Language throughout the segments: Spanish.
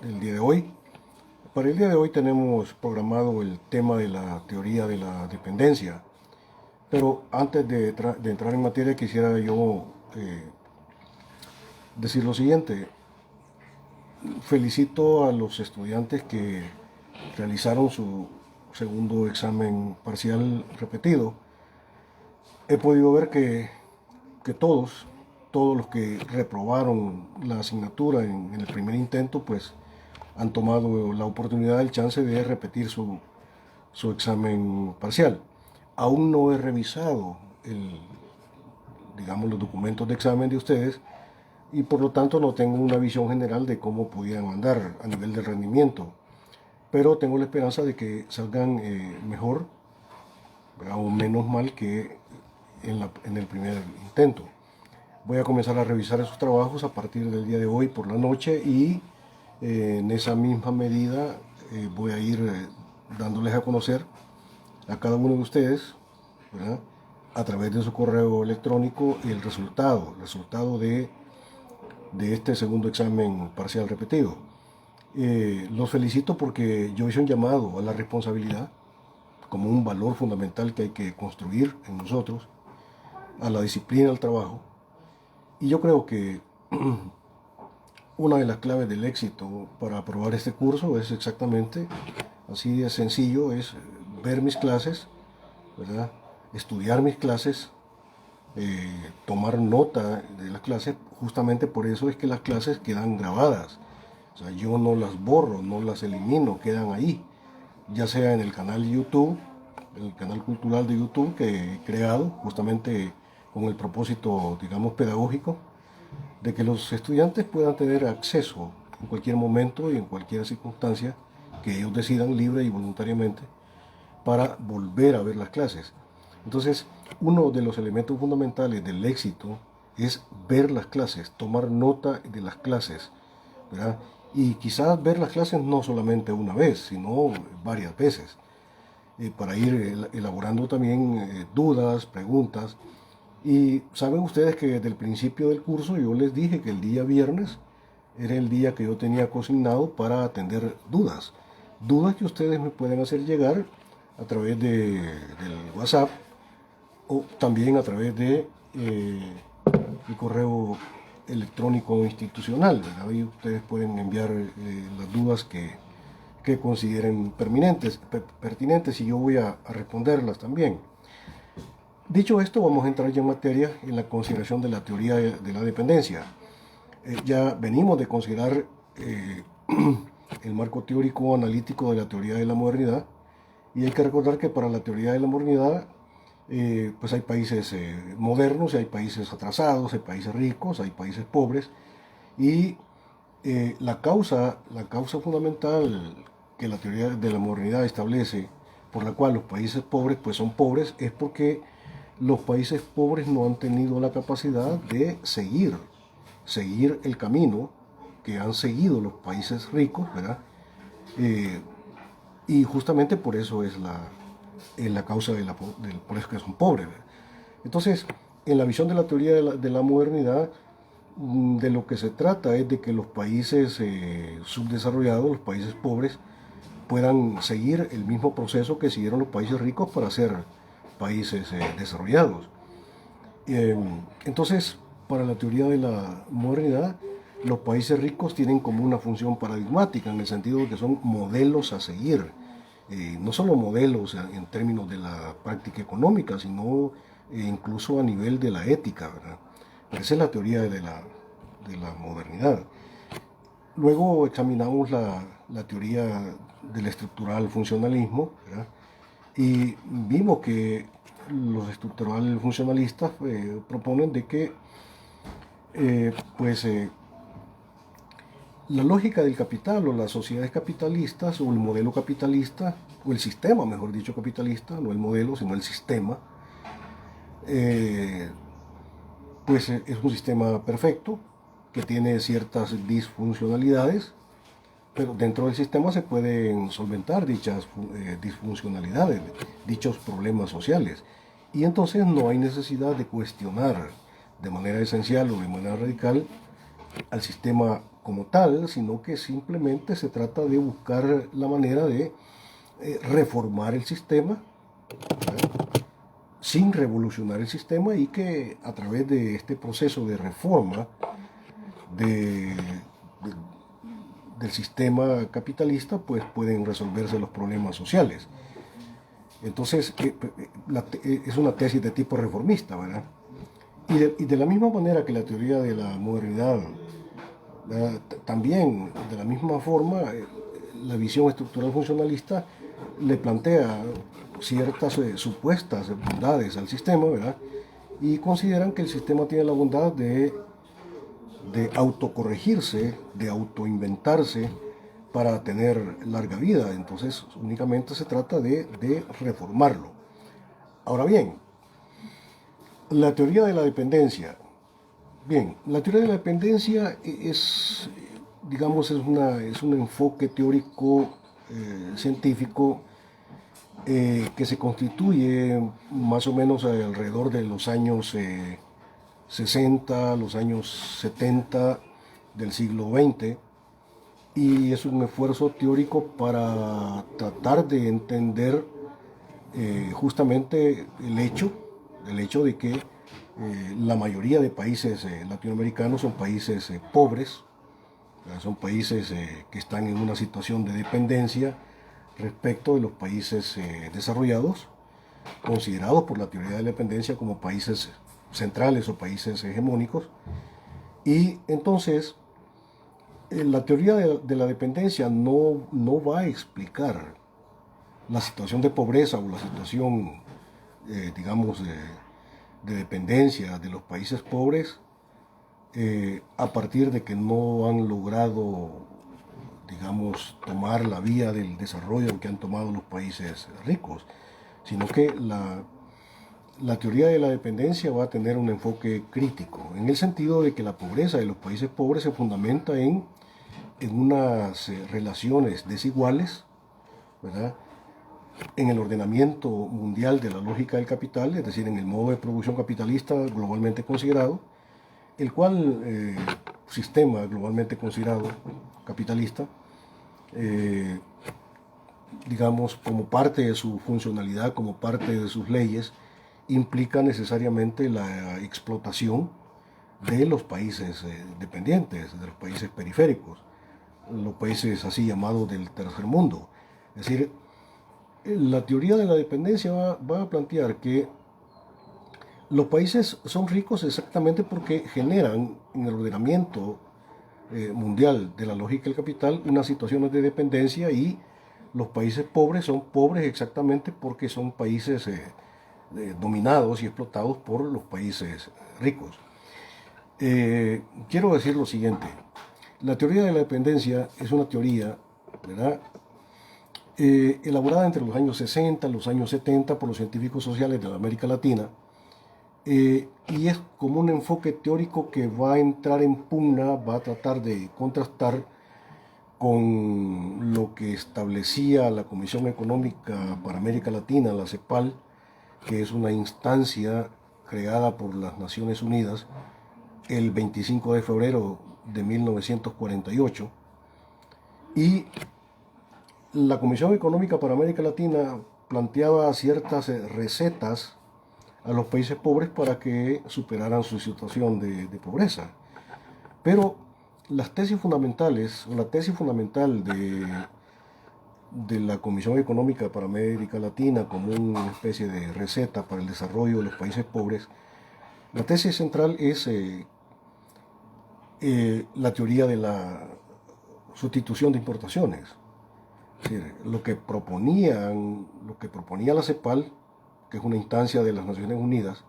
del día de hoy. Para el día de hoy tenemos programado el tema de la teoría de la dependencia, pero antes de entrar en materia quisiera yo decir lo siguiente. Felicito a los estudiantes que realizaron su segundo examen parcial repetido. He podido ver que todos los que reprobaron la asignatura en el primer intento, pues han tomado la oportunidad, el chance de repetir su examen parcial. Aún no he revisado digamos, los documentos de examen de ustedes y por lo tanto no tengo una visión general de cómo pudieran andar a nivel de rendimiento. Pero tengo la esperanza de que salgan mejor, ¿verdad? O menos mal que en el primer intento. Voy a comenzar a revisar esos trabajos a partir del día de hoy por la noche y en esa misma medida voy a ir dándoles a conocer a cada uno de ustedes, ¿verdad? A través de su correo electrónico el resultado de este segundo examen parcial repetido. Los felicito porque yo hice un llamado a la responsabilidad como un valor fundamental que hay que construir en nosotros, a la disciplina al trabajo. Y yo creo que una de las claves del éxito para aprobar este curso es exactamente así de sencillo, es ver mis clases, ¿verdad? Estudiar mis clases, tomar nota de las clases. Justamente por eso es que las clases quedan grabadas. O sea, yo no las borro, no las elimino, quedan ahí. Ya sea en el canal de YouTube, el canal cultural de YouTube que he creado justamente con el propósito, digamos, pedagógico, de que los estudiantes puedan tener acceso en cualquier momento y en cualquier circunstancia que ellos decidan libre y voluntariamente para volver a ver las clases. Entonces, uno de los elementos fundamentales del éxito es ver las clases, tomar nota de las clases, ¿verdad? Y quizás ver las clases no solamente una vez, sino varias veces, para ir elaborando también dudas, preguntas. Y saben ustedes que desde el principio del curso yo les dije que el día viernes era el día que yo tenía consignado para atender dudas. Dudas que ustedes me pueden hacer llegar a través del WhatsApp o también a través de el correo electrónico institucional, ¿verdad? Ahí ustedes pueden enviar las dudas que consideren pertinentes y yo voy a responderlas también. Dicho esto, vamos a entrar ya en materia en la consideración de la teoría de la dependencia. Ya venimos de considerar el marco teórico analítico de la teoría de la modernidad y hay que recordar que para la teoría de la modernidad pues hay países modernos y hay países atrasados, hay países ricos, hay países pobres y la causa fundamental que la teoría de la modernidad establece por la cual los países pobres pues son pobres es porque los países pobres no han tenido la capacidad de seguir el camino que han seguido los países ricos, ¿verdad? Eh, y justamente por eso es la causa por eso que son pobres, ¿verdad? Entonces, en la visión de la teoría de la modernidad, de lo que se trata es de que los países subdesarrollados, los países pobres, puedan seguir el mismo proceso que siguieron los países ricos para ser países desarrollados. Entonces, para la teoría de la modernidad, los países ricos tienen como una función paradigmática en el sentido de que son modelos a seguir. No solo modelos en términos de la práctica económica, sino incluso a nivel de la ética, ¿verdad? Esa es la teoría de la modernidad. Luego examinamos la teoría del estructural funcionalismo, ¿verdad? Y vimos que los estructural funcionalistas proponen de que pues la lógica del capital o las sociedades capitalistas o el modelo capitalista o el sistema, mejor dicho, capitalista, no el modelo, sino el sistema, eh, pues es un sistema perfecto que tiene ciertas disfuncionalidades, pero dentro del sistema se pueden solventar dichas disfuncionalidades, dichos problemas sociales. Y entonces no hay necesidad de cuestionar de manera esencial o de manera radical al sistema como tal, sino que simplemente se trata de buscar la manera de reformar el sistema, ¿verdad?, sin revolucionar el sistema, y que a través de este proceso de reforma de, de, del sistema capitalista, pues pueden resolverse los problemas sociales. Entonces, es una tesis de tipo reformista, ¿verdad? Y de la misma manera que la teoría de la modernidad, también de la misma forma, la visión estructural funcionalista le plantea ciertas supuestas bondades al sistema, ¿verdad? Y consideran que el sistema tiene la bondad de autocorregirse, de autoinventarse para tener larga vida. Entonces únicamente se trata de reformarlo. Ahora bien, la teoría de la dependencia. Bien, la teoría de la dependencia es, digamos, es un enfoque teórico científico que se constituye más o menos alrededor de los años 60, los años 70 del siglo XX, y es un esfuerzo teórico para tratar de entender justamente el hecho de que la mayoría de países latinoamericanos son países pobres, son países que están en una situación de dependencia respecto de los países desarrollados, considerados por la teoría de la dependencia como países centrales o países hegemónicos. Y entonces la teoría de la dependencia no va a explicar la situación de pobreza o la situación, digamos, de dependencia de los países pobres a partir de que no han logrado, digamos, tomar la vía del desarrollo que han tomado los países ricos, sino que la teoría de la dependencia va a tener un enfoque crítico, en el sentido de que la pobreza de los países pobres se fundamenta en unas relaciones desiguales, ¿verdad?, en el ordenamiento mundial de la lógica del capital, es decir, en el modo de producción capitalista globalmente considerado, el cual sistema globalmente considerado capitalista, digamos, como parte de su funcionalidad, como parte de sus leyes, implica necesariamente la explotación de los países dependientes, de los países periféricos, los países así llamados del tercer mundo. Es decir, la teoría de la dependencia va a plantear que los países son ricos exactamente porque generan en el ordenamiento mundial de la lógica del capital unas situaciones de dependencia, y los países pobres son pobres exactamente porque son países dominados y explotados por los países ricos. Quiero decir lo siguiente: la teoría de la dependencia es una teoría, ¿verdad?, elaborada entre los años 60 y los años 70 por los científicos sociales de la América Latina, y es como un enfoque teórico que va a entrar en pugna, va a tratar de contrastar con lo que establecía la Comisión Económica para América Latina, la CEPAL, que es una instancia creada por las Naciones Unidas el 25 de febrero de 1948. Y la Comisión Económica para América Latina planteaba ciertas recetas a los países pobres para que superaran su situación de pobreza. Pero las tesis fundamentales, o la tesis fundamental de la Comisión Económica para América Latina como una especie de receta para el desarrollo de los países pobres, la tesis central es la teoría de la sustitución de importaciones. Es decir, lo que proponía la CEPAL, que es una instancia de las Naciones Unidas,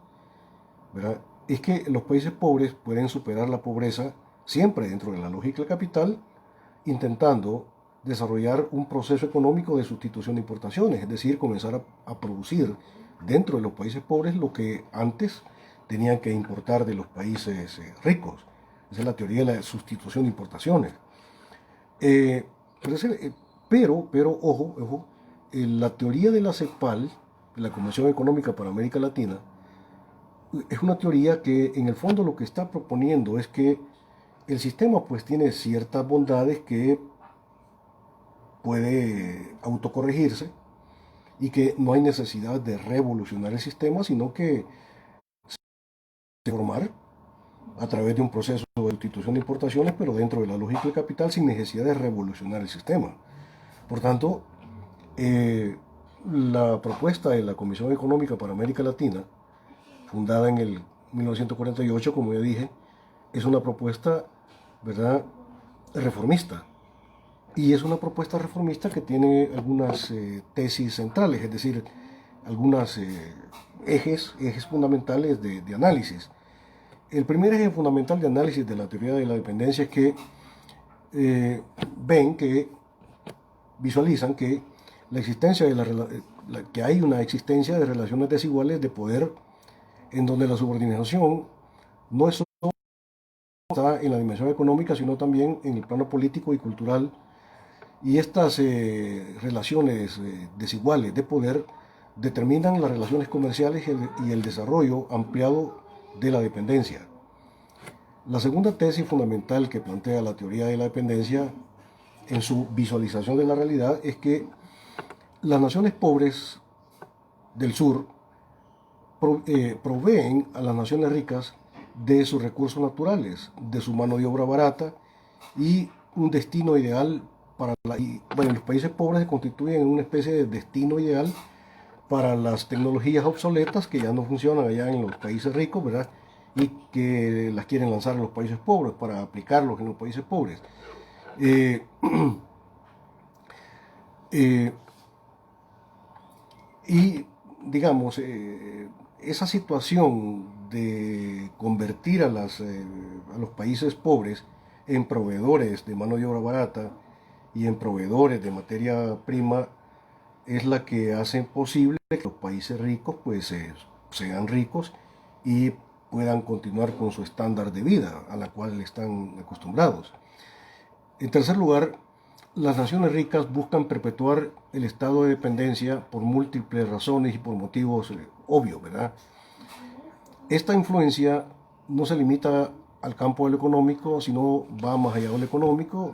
¿verdad?, es que los países pobres pueden superar la pobreza siempre dentro de la lógica del capital, intentando desarrollar un proceso económico de sustitución de importaciones, es decir, comenzar a producir dentro de los países pobres lo que antes tenían que importar de los países ricos. Esa es la teoría de la sustitución de importaciones. Pero ojo, la teoría de la CEPAL, de la Comisión Económica para América Latina, es una teoría que en el fondo lo que está proponiendo es que el sistema pues tiene ciertas bondades que puede autocorregirse y que no hay necesidad de revolucionar el sistema, sino que se formar a través de un proceso de sustitución de importaciones, pero dentro de la lógica del capital sin necesidad de revolucionar el sistema. Por tanto, la propuesta de la Comisión Económica para América Latina, fundada en el 1948, como ya dije, es una propuesta, ¿verdad?, reformista. Y es una propuesta reformista que tiene algunas tesis centrales, es decir, algunos ejes fundamentales de análisis. El primer eje fundamental de análisis de la teoría de la dependencia es que visualizan que la existencia que hay una existencia de relaciones desiguales de poder en donde la subordinación no es solo está en la dimensión económica, sino también en el plano político y cultural. Y estas relaciones desiguales de poder determinan las relaciones comerciales y el desarrollo ampliado de la dependencia. La segunda tesis fundamental que plantea la teoría de la dependencia en su visualización de la realidad es que las naciones pobres del sur proveen a las naciones ricas de sus recursos naturales, de su mano de obra barata y un destino ideal para los países pobres se constituyen en una especie de destino ideal para las tecnologías obsoletas que ya no funcionan allá en los países ricos, ¿verdad? Y que las quieren lanzar en los países pobres para aplicarlos en los países pobres. Eh, eh, y digamos, esa situación de convertir a los países pobres en proveedores de mano de obra barata y en proveedores de materia prima es la que hace posible que los países ricos pues sean ricos y puedan continuar con su estándar de vida a la cual están acostumbrados. En tercer lugar, las naciones ricas buscan perpetuar el estado de dependencia por múltiples razones y por motivos obvios, ¿verdad? Esta influencia no se limita al campo de lo económico, sino va más allá de lo económico,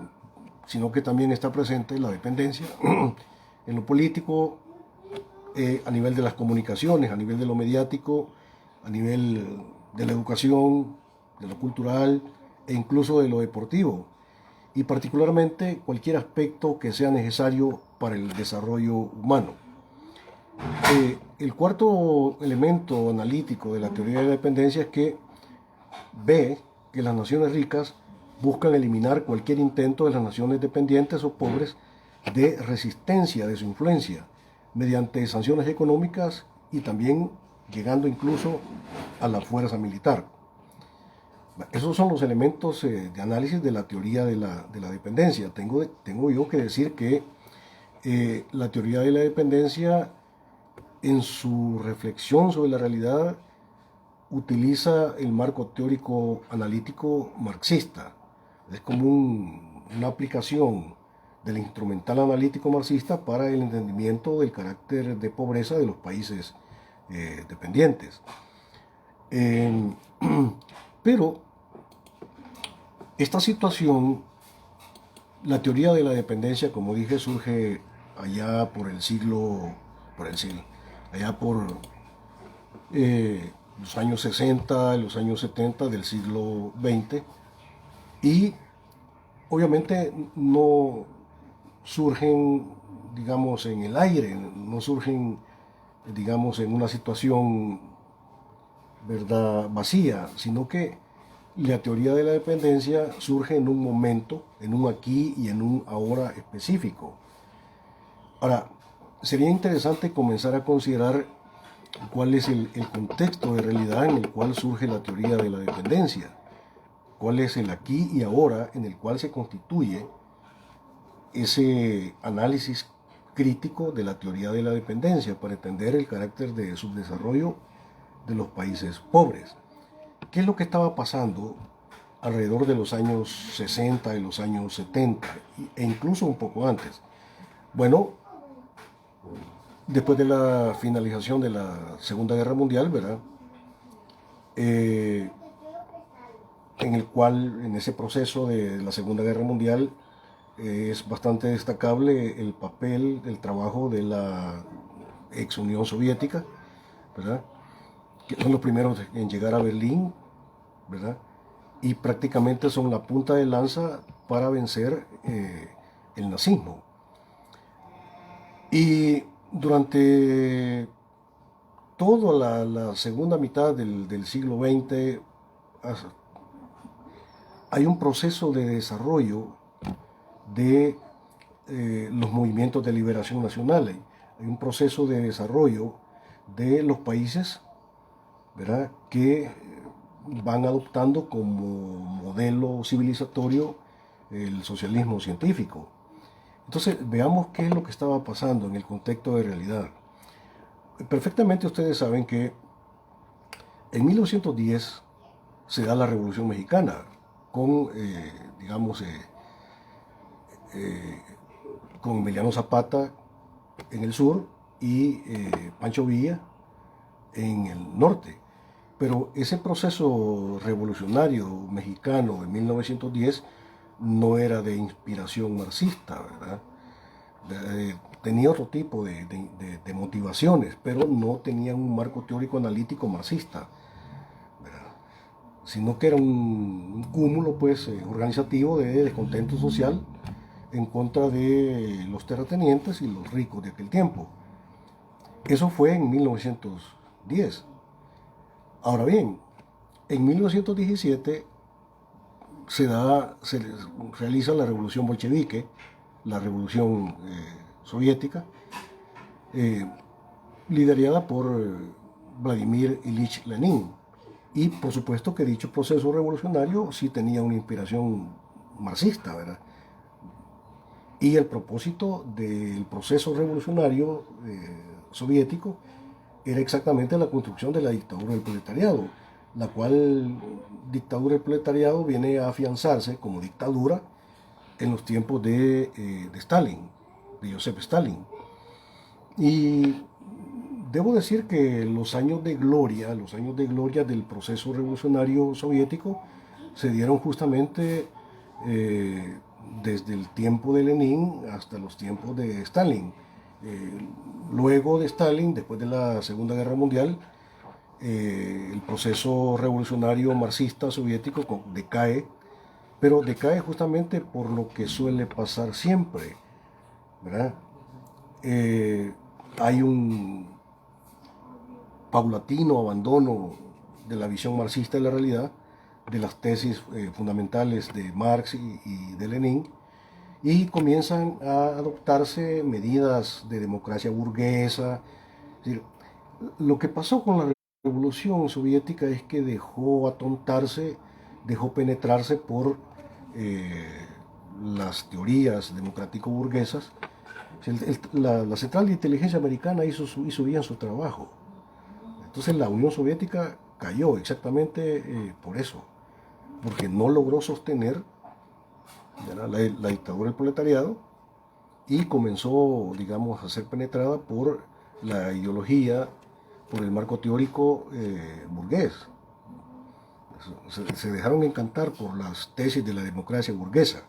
sino que también está presente la dependencia en lo político, a nivel de las comunicaciones, a nivel de lo mediático, a nivel de la educación, de lo cultural e incluso de lo deportivo, y particularmente cualquier aspecto que sea necesario para el desarrollo humano. El cuarto elemento analítico de la teoría de la dependencia es que ve que las naciones ricas buscan eliminar cualquier intento de las naciones dependientes o pobres de resistencia de su influencia mediante sanciones económicas y también llegando incluso a la fuerza militar. Esos son los elementos de análisis de la teoría de la dependencia. Tengo yo que decir que la teoría de la dependencia en su reflexión sobre la realidad utiliza el marco teórico analítico marxista. Es como una aplicación del instrumental analítico marxista para el entendimiento del carácter de pobreza de los países dependientes. Pero esta situación, la teoría de la dependencia, como dije, surge allá por allá por los años 60, los años 70 del siglo XX, y obviamente no surgen, digamos, en el aire, no surgen, digamos, en una situación, ¿verdad?, vacía, sino que la teoría de la dependencia surge en un momento, en un aquí y en un ahora específico. Ahora, sería interesante comenzar a considerar cuál es el contexto de realidad en el cual surge la teoría de la dependencia, cuál es el aquí y ahora en el cual se constituye ese análisis crítico de la teoría de la dependencia para entender el carácter de subdesarrollo de los países pobres. ¿Qué es lo que estaba pasando alrededor de los años 60 y los años 70 e incluso un poco antes? Bueno, después de la finalización de la Segunda Guerra Mundial, ¿verdad? en el cual en ese proceso de la Segunda Guerra Mundial es bastante destacable el papel, el trabajo de la ex Unión Soviética, ¿verdad? Que son los primeros en llegar a Berlín, ¿verdad? Y prácticamente son la punta de lanza para vencer el nazismo. Y durante toda la segunda mitad del siglo XX hay un proceso de desarrollo de los movimientos de liberación nacional. Hay un proceso de desarrollo de los países, ¿verdad?, que van adoptando como modelo civilizatorio el socialismo científico. Entonces, veamos qué es lo que estaba pasando en el contexto de realidad. Perfectamente ustedes saben que en 1910 se da la Revolución Mexicana con, con Emiliano Zapata en el sur y Pancho Villa en el norte. Pero ese proceso revolucionario mexicano de 1910 no era de inspiración marxista, ¿verdad? Tenía otro tipo de motivaciones, pero no tenía un marco teórico analítico marxista, ¿verdad?, sino que era un cúmulo pues, organizativo de descontento social en contra de los terratenientes y los ricos de aquel tiempo. Eso fue en 1910. Ahora bien, en 1917 se realiza la revolución bolchevique, la revolución soviética, eh, liderada por Vladimir Ilich Lenin. Y por supuesto que dicho proceso revolucionario sí tenía una inspiración marxista, ¿verdad? Y el propósito del proceso revolucionario soviético era exactamente la construcción de la dictadura del proletariado, la cual dictadura del proletariado viene a afianzarse como dictadura en los tiempos de Stalin, de Joseph Stalin. Y debo decir que los años de gloria del proceso revolucionario soviético se dieron justamente desde el tiempo de Lenin hasta los tiempos de Stalin. Luego de Stalin, después de la Segunda Guerra Mundial, el proceso revolucionario marxista soviético decae, pero decae justamente por lo que suele pasar siempre, ¿verdad? Hay un paulatino abandono de la visión marxista de la realidad, de las tesis fundamentales de Marx y de Lenin, y comienzan a adoptarse medidas de democracia burguesa. Es decir, lo que pasó con la revolución soviética es que dejó atontarse, dejó penetrarse por las teorías democrático-burguesas. La Central de Inteligencia Americana hizo bien su trabajo. Entonces la Unión Soviética cayó exactamente por eso, porque no logró sostener la dictadura del proletariado y comenzó, digamos, a ser penetrada por la ideología, por el marco teórico burgués. Se dejaron encantar por las tesis de la democracia burguesa.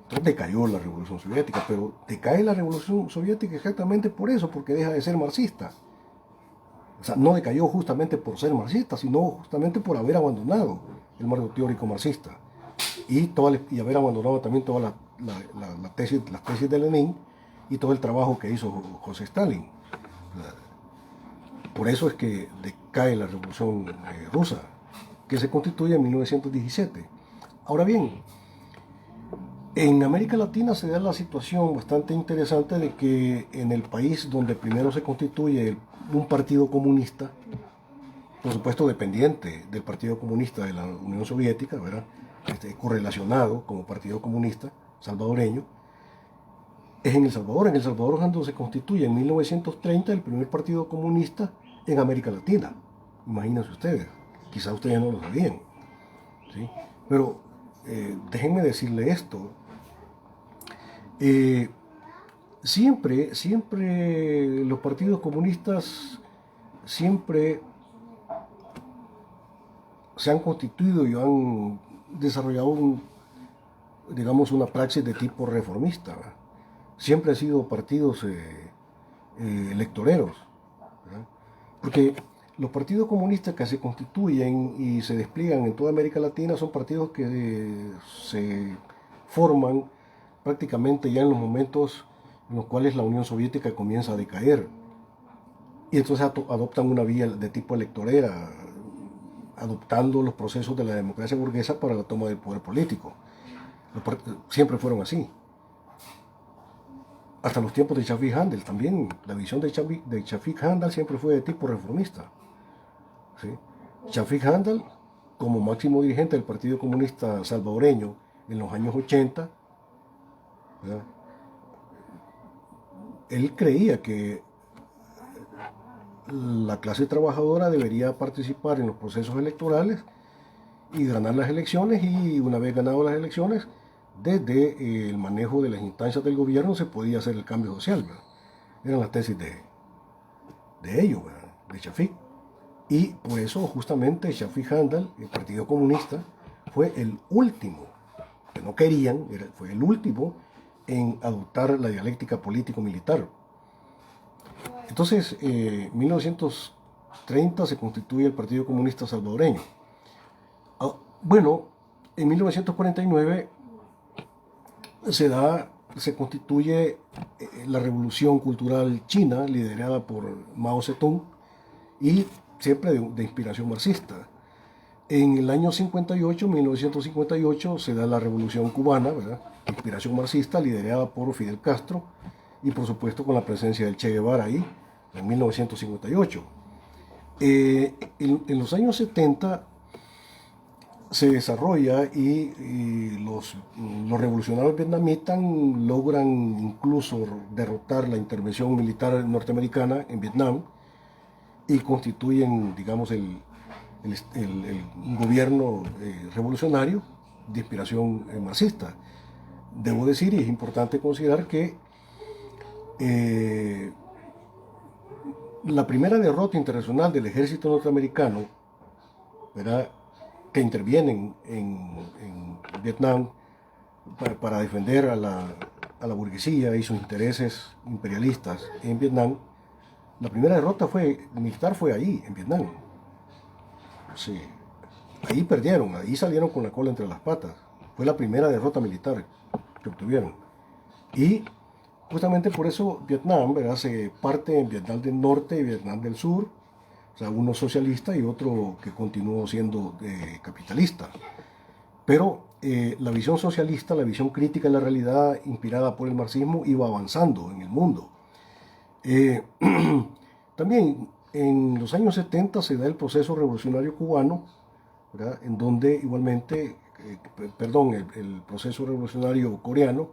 Entonces decayó la Revolución Soviética, pero decae la Revolución Soviética exactamente por eso, porque deja de ser marxista. O sea, no decayó justamente por ser marxista, sino justamente por haber abandonado el marco teórico marxista y haber abandonado también todas las tesis de Lenin y todo el trabajo que hizo José Stalin. Por eso es que decae la Revolución Rusa, que se constituye en 1917. Ahora bien, en América Latina se da la situación bastante interesante de que en el país donde primero se constituye un partido comunista, por supuesto dependiente del Partido Comunista de la Unión Soviética, ¿verdad?, correlacionado como Partido Comunista salvadoreño, es en El Salvador. En El Salvador es donde se constituye en 1930 el primer partido comunista en América Latina. Imagínense ustedes, quizás ustedes no lo sabían, ¿sí? Pero déjenme decirle esto. Siempre los partidos comunistas siempre se han constituido y han desarrollado digamos, una praxis de tipo reformista, ¿verdad? Siempre han sido partidos electoreros, ¿verdad? Porque los partidos comunistas que se constituyen y se despliegan en toda América Latina son partidos que se forman prácticamente ya en los momentos en los cuales la Unión Soviética comienza a decaer. Y entonces adoptan una vía de tipo electorera, adoptando los procesos de la democracia burguesa para la toma del poder político. Siempre fueron así. Hasta los tiempos de Shafiq Handel también, la visión de Shafiq Handel siempre fue de tipo reformista. ¿Sí? Shafiq Handel, como máximo dirigente del Partido Comunista Salvadoreño en los años 80, ¿verdad? Él creía que la clase trabajadora debería participar en los procesos electorales y ganar las elecciones, y una vez ganado las elecciones, desde el manejo de las instancias del gobierno se podía hacer el cambio social, ¿verdad? Eran las tesis de ellos, ¿verdad? De Shafiq. Y por eso justamente Shafiq Handel, el Partido Comunista, fue el último, que no querían, fue el último en adoptar la dialéctica político-militar. Entonces, en 1930 se constituye el Partido Comunista Salvadoreño. Bueno, en 1949 se constituye la Revolución Cultural China, liderada por Mao Zedong, y siempre de inspiración marxista. En el año 58, 1958, se da la Revolución Cubana, ¿verdad? Inspiración marxista, liderada por Fidel Castro, y por supuesto con la presencia del Che Guevara ahí, en 1958. En los años 70 se desarrolla y los revolucionarios vietnamitas logran incluso derrotar la intervención militar norteamericana en Vietnam y constituyen, digamos, el gobierno revolucionario de inspiración marxista. Debo decir, y es importante considerar, que la primera derrota internacional del ejército norteamericano, ¿verdad?, que intervienen en Vietnam para defender a la burguesía y sus intereses imperialistas en Vietnam, la primera derrota militar fue ahí, en Vietnam. Sí. Ahí perdieron, ahí salieron con la cola entre las patas. Fue la primera derrota militar que obtuvieron. Y justamente por eso Vietnam, ¿verdad?, se parte en Vietnam del Norte y Vietnam del Sur. O sea, uno socialista y otro que continuó siendo capitalista. Pero la visión socialista, la visión crítica de la realidad inspirada por el marxismo, iba avanzando en el mundo. También en los años 70 se da el proceso revolucionario cubano, ¿verdad?, en donde igualmente, el proceso revolucionario coreano,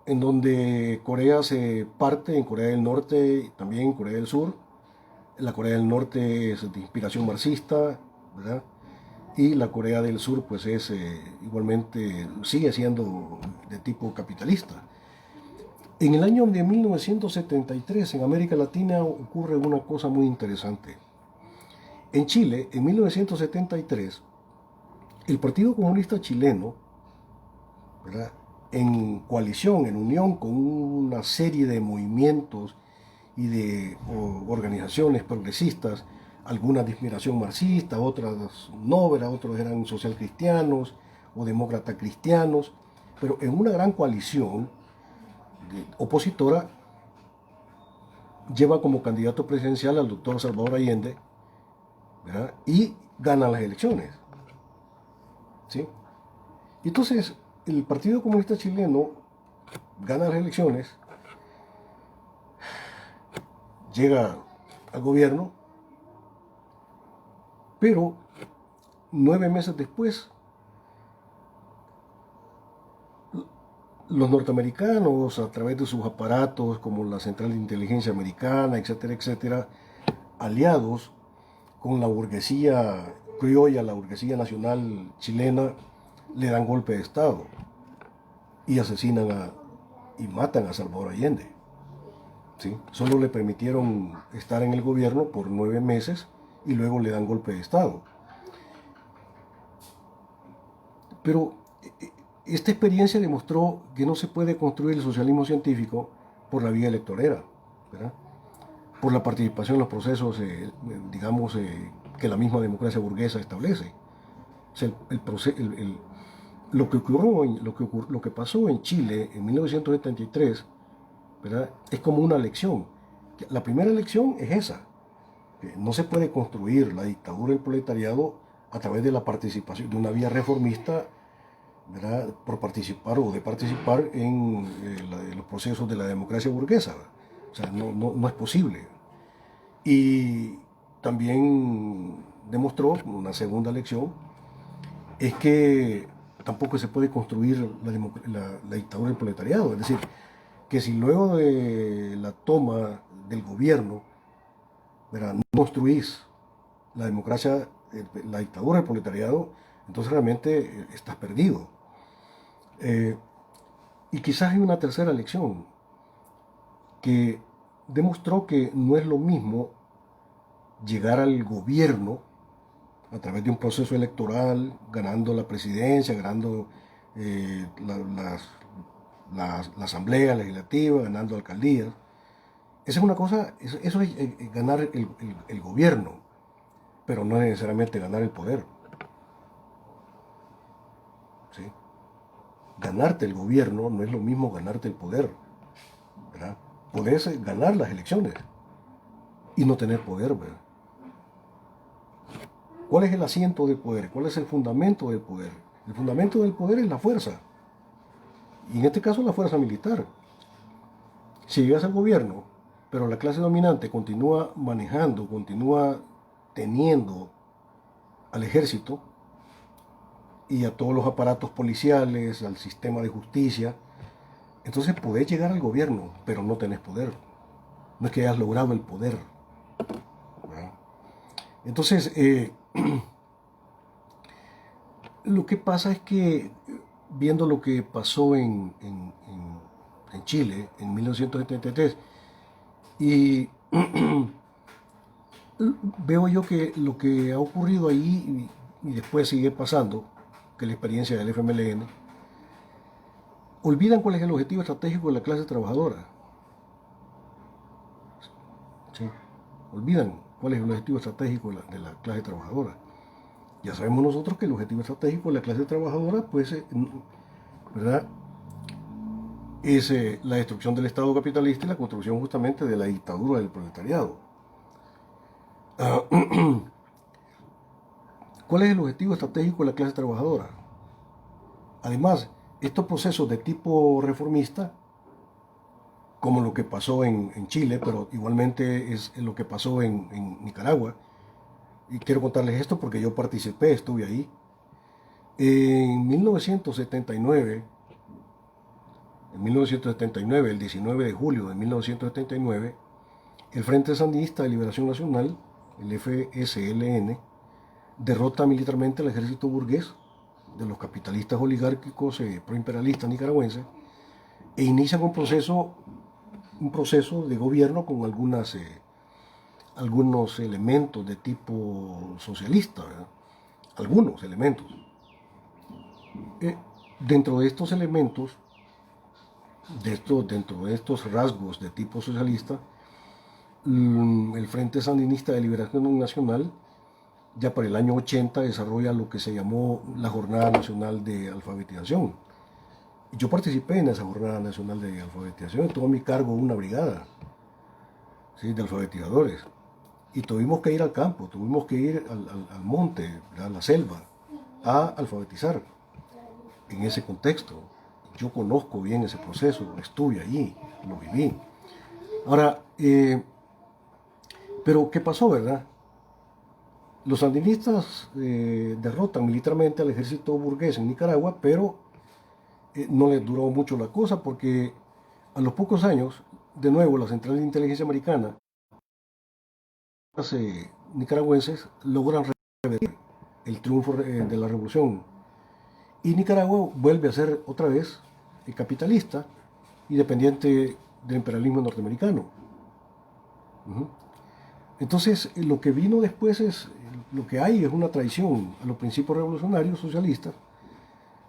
en donde Corea se parte en Corea del Norte y también en Corea del Sur. La Corea del Norte es de inspiración marxista, ¿verdad? Y la Corea del Sur pues es igualmente, sigue siendo de tipo capitalista. En el año de 1973 en América Latina ocurre una cosa muy interesante. En Chile, en 1973, el Partido Comunista Chileno, ¿verdad?, en coalición, en unión con una serie de movimientos y de organizaciones progresistas, algunas de inspiración marxista, otras no, ¿verdad?, otros eran social cristianos o demócrata cristianos, pero en una gran coalición opositora lleva como candidato presidencial al doctor Salvador Allende, ¿verdad?, y gana las elecciones. ¿Sí? Entonces, el Partido Comunista Chileno gana las elecciones, llega al gobierno, pero 9 meses después, los norteamericanos, a través de sus aparatos como la Central de Inteligencia Americana, etcétera, etcétera, aliados con la burguesía criolla, la burguesía nacional chilena, le dan golpe de Estado y asesinan y matan a Salvador Allende. ¿Sí? Solo le permitieron estar en el gobierno por 9 meses y luego le dan golpe de Estado. Pero esta experiencia demostró que no se puede construir el socialismo científico por la vía electorera, ¿verdad? Por la participación en los procesos, digamos, que la misma democracia burguesa establece. O sea, lo que ocurrió, lo que pasó en Chile en 1973, ¿verdad? Es como una lección. La primera lección es esa. No se puede construir la dictadura del proletariado a través de la participación, de una vía reformista, ¿verdad? Por participar o de participar en los procesos de la democracia burguesa. O sea, no es posible. Y también demostró, una segunda lección, es que tampoco se puede construir la dictadura del proletariado. Es decir, que si luego de la toma del gobierno, ¿verdad?, no construís la democracia, la dictadura del proletariado, entonces realmente estás perdido. Eh, y quizás hay una tercera lección que demostró que no es lo mismo llegar al gobierno a través de un proceso electoral, ganando la presidencia, ganando la asamblea legislativa, ganando alcaldías. Esa es una cosa, eso es ganar el gobierno, pero no es necesariamente ganar el poder. ¿Sí? Ganarte el gobierno no es lo mismo ganarte el poder, ¿verdad? Podés ganar las elecciones y no tener poder, ¿verdad? ¿Cuál es el asiento del poder? ¿Cuál es el fundamento del poder? El fundamento del poder es la fuerza, y en este caso la fuerza militar. Si llegas al gobierno, pero la clase dominante continúa manejando, continúa teniendo al ejército y a todos los aparatos policiales, al sistema de justicia, entonces podés llegar al gobierno, pero no tenés poder. No es que hayas logrado el poder, ¿verdad? Entonces, lo que pasa es que, viendo lo que pasó en Chile en 1973, y veo yo que lo que ha ocurrido ahí y después sigue pasando, que la experiencia del FMLN, olvidan cuál es el objetivo estratégico de la clase trabajadora. ¿Sí? Olvidan cuál es el objetivo estratégico de la clase trabajadora. Ya sabemos nosotros que el objetivo estratégico de la clase trabajadora, pues, ¿verdad?, es la destrucción del Estado capitalista y la construcción justamente de la dictadura del proletariado. ¿Cuál es el objetivo estratégico de la clase trabajadora? Además, estos procesos de tipo reformista, como lo que pasó en Chile, pero igualmente es lo que pasó en Nicaragua, y quiero contarles esto porque yo participé, estuve ahí. En 1979, el 19 de julio de 1979, el Frente Sandinista de Liberación Nacional, el FSLN, derrota militarmente al ejército burgués de los capitalistas oligárquicos proimperialistas nicaragüenses e inician un proceso de gobierno con algunos elementos de tipo socialista, ¿verdad? Algunos elementos. Dentro de estos elementos, dentro de estos rasgos de tipo socialista, el Frente Sandinista de Liberación Nacional ya para el año 80 desarrolla lo que se llamó la Jornada Nacional de Alfabetización. Yo participé en esa Jornada Nacional de Alfabetización, tuve a mi cargo una brigada, ¿sí?, de alfabetizadores. Y tuvimos que ir al campo, tuvimos que ir al monte, a la selva, a alfabetizar en ese contexto. Yo conozco bien ese proceso, estuve allí, lo viví. Ahora, pero ¿qué pasó, verdad? Los sandinistas derrotan militarmente al ejército burgués en Nicaragua, pero no les duró mucho la cosa porque a los pocos años, de nuevo, la Central de Inteligencia Americana, los nicaragüenses logran revertir el triunfo de la revolución. Y Nicaragua vuelve a ser otra vez capitalista y dependiente del imperialismo norteamericano. Entonces, lo que vino después lo que hay es una traición a los principios revolucionarios socialistas,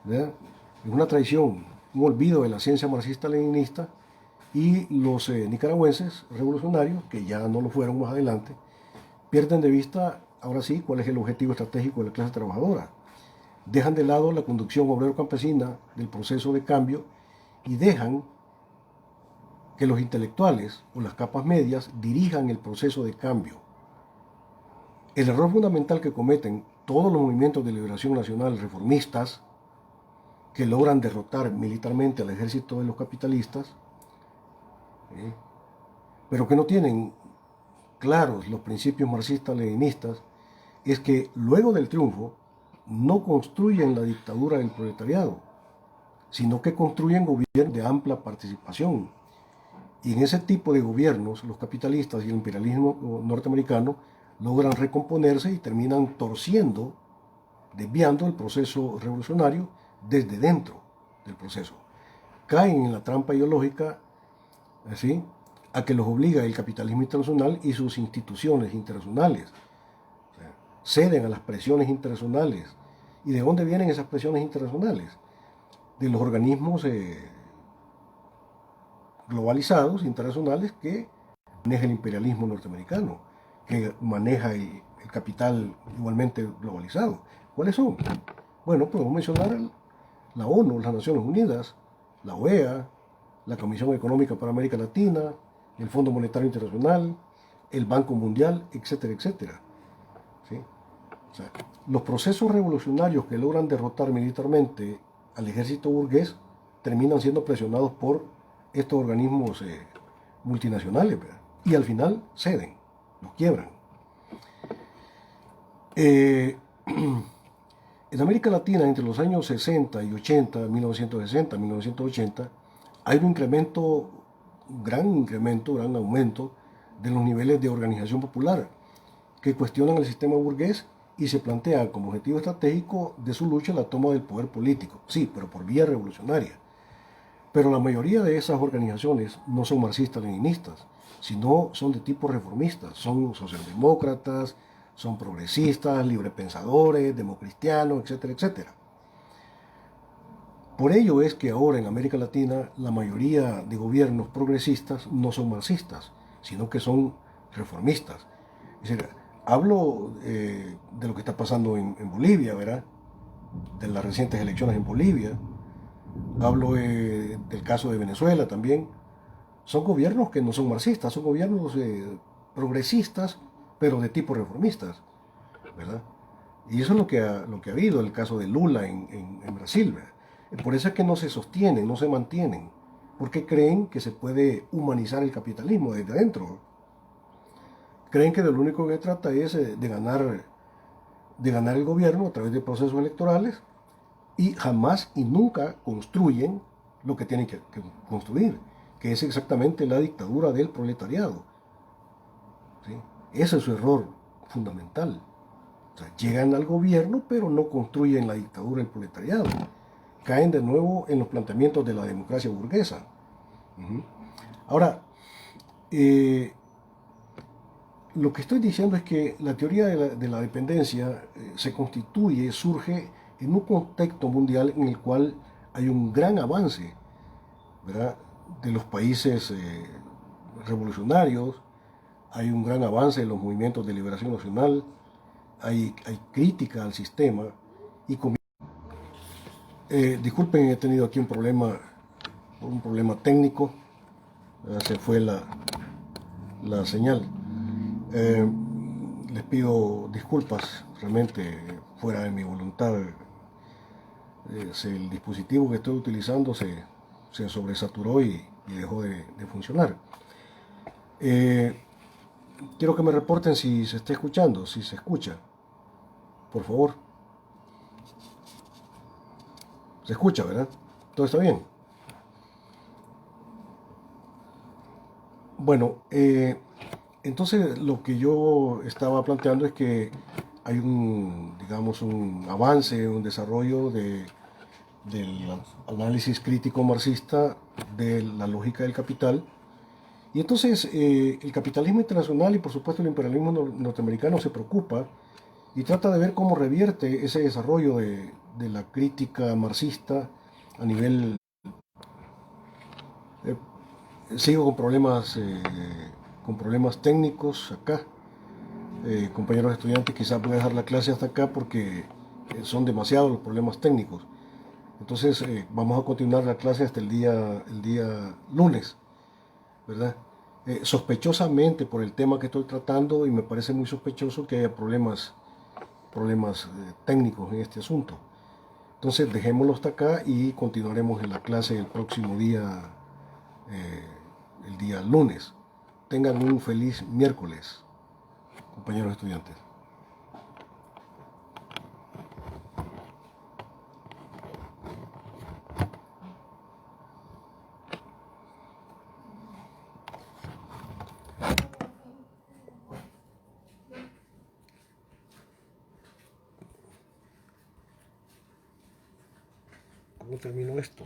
¿verdad? Es una traición, un olvido de la ciencia marxista-leninista, y los nicaragüenses revolucionarios, que ya no lo fueron más adelante, pierden de vista, ahora sí, cuál es el objetivo estratégico de la clase trabajadora. Dejan de lado la conducción obrero-campesina del proceso de cambio y dejan que los intelectuales o las capas medias dirijan el proceso de cambio. El error fundamental que cometen todos los movimientos de liberación nacional reformistas que logran derrotar militarmente al ejército de los capitalistas, pero que no tienen claros los principios marxistas-leninistas, es que luego del triunfo no construyen la dictadura del proletariado, sino que construyen gobiernos de amplia participación. Y en ese tipo de gobiernos, los capitalistas y el imperialismo norteamericano logran recomponerse y terminan torciendo, desviando el proceso revolucionario desde dentro del proceso. Caen en la trampa ideológica, ¿sí?, a que los obliga el capitalismo internacional y sus instituciones internacionales. O sea, ceden a las presiones internacionales. ¿Y de dónde vienen esas presiones internacionales? De los organismos globalizados, internacionales, que maneja el imperialismo norteamericano, que maneja el capital igualmente globalizado. ¿Cuáles son? Bueno, podemos mencionar la ONU, las Naciones Unidas, la OEA, la Comisión Económica para América Latina, el Fondo Monetario Internacional, el Banco Mundial, etcétera, etcétera. ¿Sí? O sea, los procesos revolucionarios que logran derrotar militarmente al ejército burgués terminan siendo presionados por estos organismos multinacionales, ¿verdad? Y al final ceden, los quiebran. En América Latina, entre los años 60 y 80, 1960, 1980, hay un incremento, gran aumento de los niveles de organización popular que cuestionan el sistema burgués y se plantea como objetivo estratégico de su lucha la toma del poder político. Sí, pero por vía revolucionaria. Pero la mayoría de esas organizaciones no son marxistas-leninistas, sino son de tipo reformistas, son socialdemócratas, son progresistas, librepensadores, democristianos, etcétera, etcétera. Por ello es que ahora en América Latina la mayoría de gobiernos progresistas no son marxistas, sino que son reformistas. Es decir, hablo de lo que está pasando en Bolivia, ¿verdad? De las recientes elecciones en Bolivia. Hablo del caso de Venezuela también. Son gobiernos que no son marxistas, son gobiernos progresistas, pero de tipo reformistas, ¿verdad? Y eso es lo que ha habido, el caso de Lula en Brasil, ¿verdad? Por eso es que no se sostienen, no se mantienen, porque creen que se puede humanizar el capitalismo desde adentro. Creen que de lo único que trata es de ganar el gobierno a través de procesos electorales, y jamás y nunca construyen lo que tienen que construir, que es exactamente la dictadura del proletariado. ¿Sí? Ese es su error fundamental. O sea, llegan al gobierno, pero no construyen la dictadura del proletariado. Caen de nuevo en los planteamientos de la democracia burguesa. Ahora, lo que estoy diciendo es que la teoría de la dependencia surge en un contexto mundial en el cual hay un gran avance, ¿verdad?, de los países revolucionarios, hay un gran avance de los movimientos de liberación nacional, hay crítica al sistema y disculpen, he tenido aquí un problema técnico, se fue la señal. Les pido disculpas, realmente fuera de mi voluntad. El dispositivo que estoy utilizando se sobresaturó y dejó de funcionar. Quiero que me reporten si se está escuchando, si se escucha, por favor. Se escucha, ¿verdad? ¿Todo está bien? Bueno, entonces lo que yo estaba planteando es que hay un avance, un desarrollo del análisis crítico marxista de la lógica del capital. Y entonces el capitalismo internacional y por supuesto el imperialismo norteamericano se preocupa y trata de ver cómo revierte ese desarrollo de la crítica marxista a nivel... sigo con problemas técnicos acá. Compañeros estudiantes, quizás voy a dejar la clase hasta acá porque son demasiados los problemas técnicos. Entonces vamos a continuar la clase hasta el día lunes, ¿verdad? Sospechosamente por el tema que estoy tratando, y me parece muy sospechoso que haya problemas técnicos en este asunto. Entonces dejémoslo hasta acá y continuaremos en la clase el próximo día, el día lunes. Tengan un feliz miércoles, compañeros estudiantes. ¿Cómo termino esto?